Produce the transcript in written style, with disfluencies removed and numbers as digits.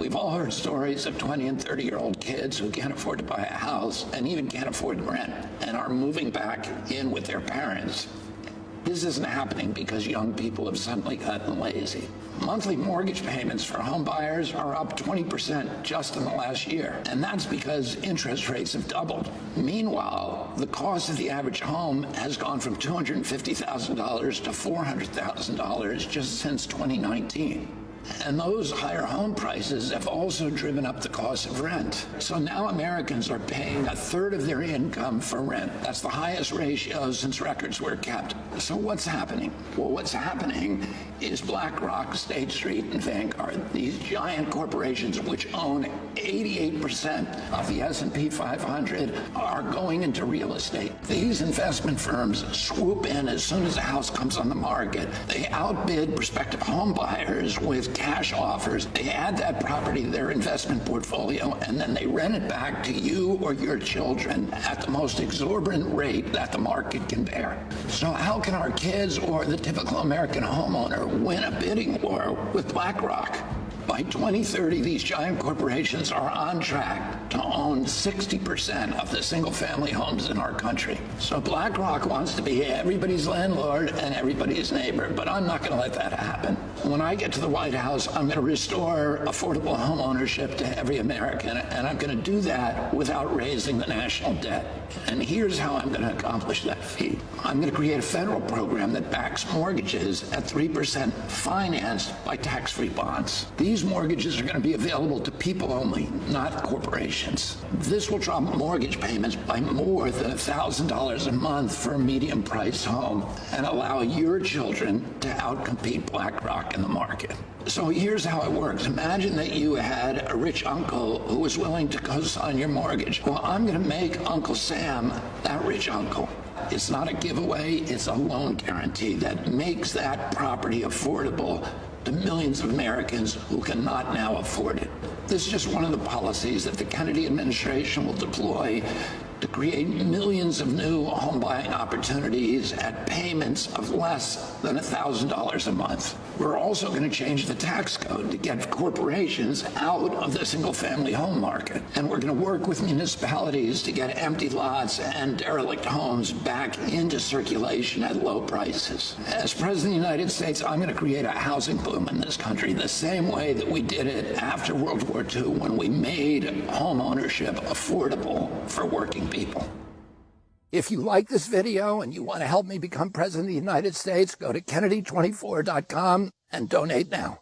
We've all heard stories of 20 and 30-year-old kids who can't afford to buy a house and even can't afford rent and are moving back in with their parents. This isn't happening because young people have suddenly gotten lazy. Monthly mortgage payments for home buyers are up 20% just in the last year, and that's because interest rates have doubled. Meanwhile, the cost of the average home has gone from $250,000 to $400,000 just since 2019. And those higher home prices have also driven up the cost of rent. So now Americans are paying a third of their income for rent. That's the highest ratio since records were kept. So what's happening? Well, what's happening is BlackRock, State Street, and Vanguard, these giant corporations which own 88% of the S&P 500, are going into real estate. These investment firms swoop in as soon as a house comes on the market. They outbid prospective home buyers with cash offers. They add that property to their investment portfolio, and then they rent it back to you or your children at the most exorbitant rate that the market can bear. So how can our kids or the typical American homeowner win a bidding war with BlackRock? By 2030, these giant corporations are on track to own 60% of the single-family homes in our country. So BlackRock wants to be everybody's landlord and everybody's neighbor, but I'm not going to let that happen. When I get to the White House, I'm going to restore affordable home ownership to every American, and I'm going to do that without raising the national debt. And here's how I'm going to accomplish that feat. I'm going to create a federal program that backs mortgages at 3% financed by tax-free bonds. These mortgages are going to be available to people only, not corporations. This will drop mortgage payments by more than $1,000 a month for a medium-priced home and allow your children to outcompete BlackRock in the market. So here's how it works. Imagine that you had a rich uncle who was willing to co-sign your mortgage. Well, I'm going to make Uncle Sam that rich uncle. It's not a giveaway, it's a loan guarantee that makes that property affordable to millions of Americans who cannot now afford it. This is just one of the policies that the Kennedy administration will deploy to create millions of new home buying opportunities at payments of less than $1,000 a month. We're also going to change the tax code to get corporations out of the single-family home market. And we're going to work with municipalities to get empty lots and derelict homes back into circulation at low prices. As President of the United States, I'm going to create a housing boom in this country the same way that we did it after World War II when we made home ownership affordable for working people. If you like this video and you want to help me become President of the United States, go to Kennedy24.com and donate now.